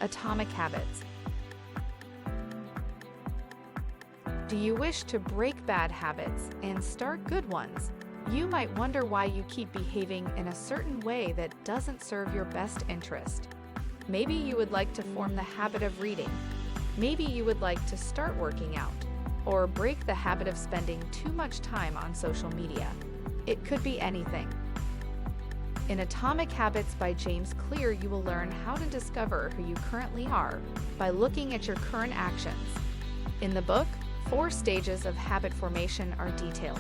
Atomic habits. Do you wish to break bad habits and start good ones? You might wonder why you keep behaving in a certain way that doesn't serve your best interest. Maybe you would like to form the habit of reading. Maybe you would like to start working out, or break the habit of spending too much time on social media. It could be anything. In Atomic Habits by James Clear, you will learn how to discover who you currently are by looking at your current actions. In the book, 4 stages of habit formation are detailed.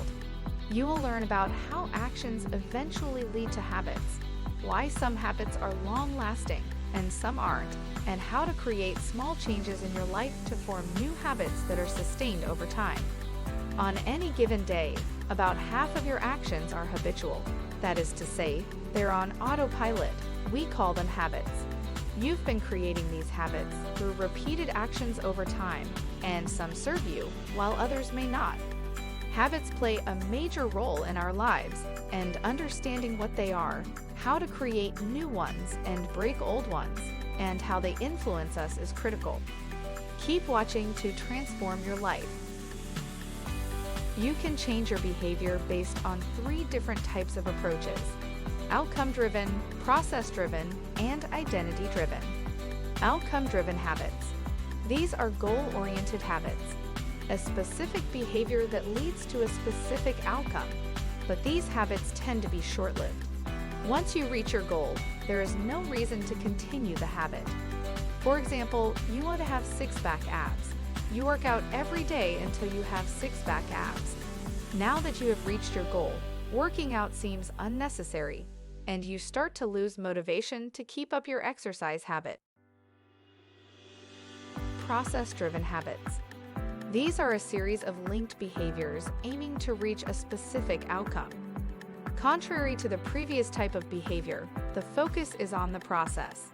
You will learn about how actions eventually lead to habits, why some habits are long-lasting and some aren't, and how to create small changes in your life to form new habits that are sustained over time. On any given day, about half of your actions are habitual. That is to say, they're on autopilot. We call them habits. You've been creating these habits through repeated actions over time, and some serve you, while others may not. Habits play a major role in our lives, and understanding what they are, how to create new ones and break old ones, and how they influence us is critical. Keep watching to transform your life. You can change your behavior based on 3 different types of approaches: outcome-driven, process-driven, and identity-driven. Outcome-driven habits. These are goal-oriented habits, a specific behavior that leads to a specific outcome, but these habits tend to be short-lived. Once you reach your goal, there is no reason to continue the habit. For example, you want to have six-pack abs. You work out every day until you have six-pack abs. Now that you have reached your goal, working out seems unnecessary, and you start to lose motivation to keep up your exercise habit. Process-driven habits. These are a series of linked behaviors aiming to reach a specific outcome. Contrary to the previous type of behavior, the focus is on the process.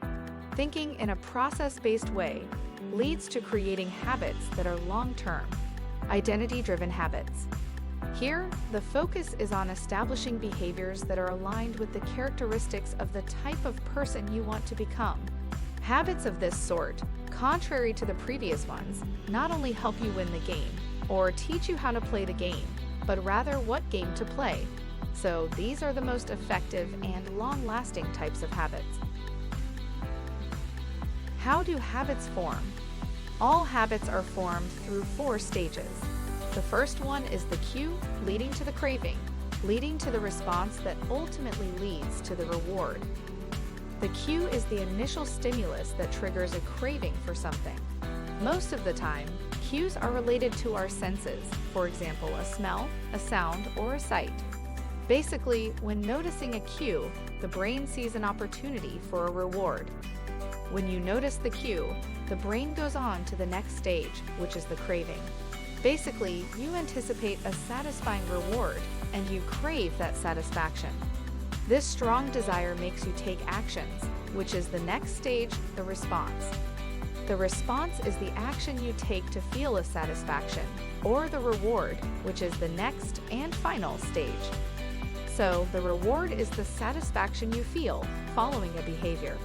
Thinking in a process-based way leads to creating habits that are long-term. Identity-driven habits. Here, the focus is on establishing behaviors that are aligned with the characteristics of the type of person you want to become. Habits of this sort, contrary to the previous ones, not only help you win the game or teach you how to play the game, but rather what game to play. So these are the most effective and long-lasting types of habits. How do habits form? All habits are formed through 4 stages. The first one is the cue, leading to the craving, leading to the response that ultimately leads to the reward. The cue is the initial stimulus that triggers a craving for something. Most of the time, cues are related to our senses, for example, a smell, a sound, or a sight. Basically, when noticing a cue, the brain sees an opportunity for a reward. When you notice the cue, the brain goes on to the next stage, which is the craving. Basically, you anticipate a satisfying reward, and you crave that satisfaction. This strong desire makes you take actions, which is the next stage, the response. The response is the action you take to feel a satisfaction, or the reward, which is the next and final stage. So, the reward is the satisfaction you feel following a behavior.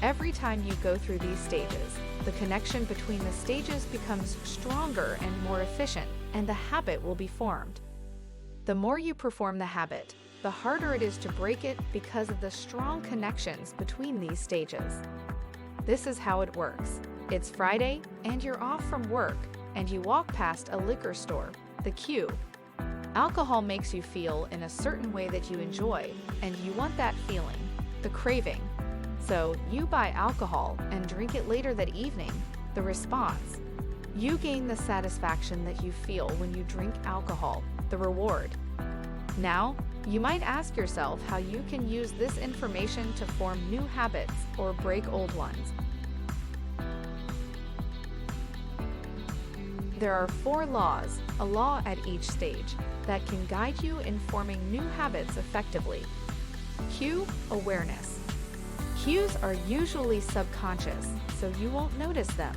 Every time you go through these stages, the connection between the stages becomes stronger and more efficient, and the habit will be formed. The more you perform the habit, the harder it is to break it because of the strong connections between these stages. This is how it works. It's Friday, and you're off from work, and you walk past a liquor store, the cue. Alcohol makes you feel in a certain way that you enjoy, and you want that feeling, the craving. So you buy alcohol and drink it later that evening, the response. You gain the satisfaction that you feel when you drink alcohol, the reward. Now, you might ask yourself how you can use this information to form new habits or break old ones. There are 4 laws, a law at each stage, that can guide you in forming new habits effectively. Cue, awareness. Cues are usually subconscious, so you won't notice them.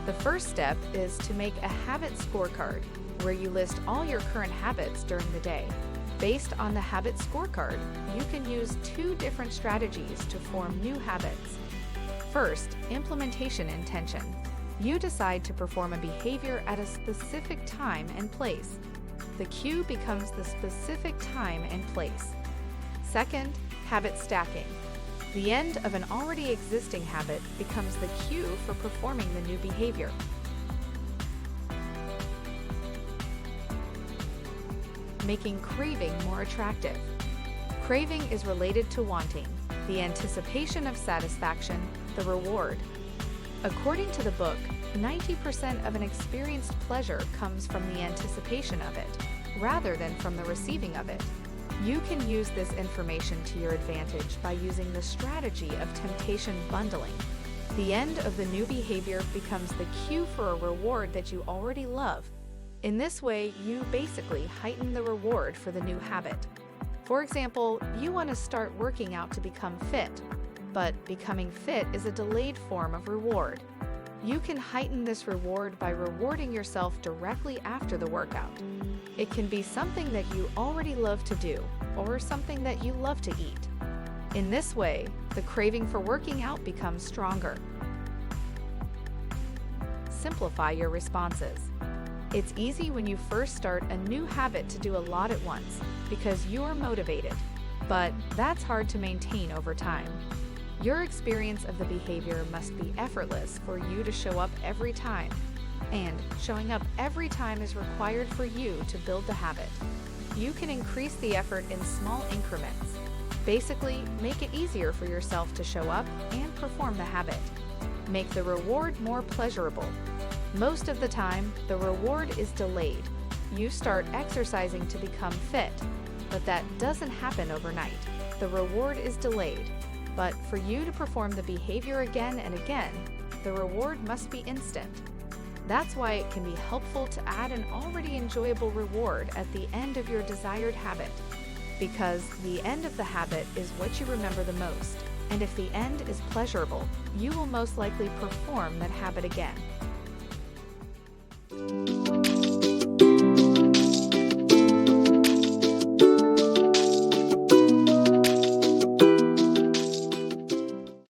The first step is to make a habit scorecard, where you list all your current habits during the day. Based on the habit scorecard, you can use 2 different strategies to form new habits. First, implementation intention. You decide to perform a behavior at a specific time and place. The cue becomes the specific time and place. Second, habit stacking. The end of an already existing habit becomes the cue for performing the new behavior. Making craving more attractive. Craving is related to wanting, the anticipation of satisfaction, the reward. According to the book, 90% of an experienced pleasure comes from the anticipation of it, rather than from the receiving of it. You can use this information to your advantage by using the strategy of temptation bundling. The end of the new behavior becomes the cue for a reward that you already love. In this way, you basically heighten the reward for the new habit. For example, you want to start working out to become fit, but becoming fit is a delayed form of reward. You can heighten this reward by rewarding yourself directly after the workout. It can be something that you already love to do, or something that you love to eat. In this way, the craving for working out becomes stronger. Simplify your responses. It's easy when you first start a new habit to do a lot at once because you're motivated, but that's hard to maintain over time. Your experience of the behavior must be effortless for you to show up every time, and showing up every time is required for you to build the habit. You can increase the effort in small increments. Basically, make it easier for yourself to show up and perform the habit. Make the reward more pleasurable. Most of the time, the reward is delayed. You start exercising to become fit, but that doesn't happen overnight. The reward is delayed, but for you to perform the behavior again and again, the reward must be instant. That's why it can be helpful to add an already enjoyable reward at the end of your desired habit, because the end of the habit is what you remember the most, and if the end is pleasurable, you will most likely perform that habit again.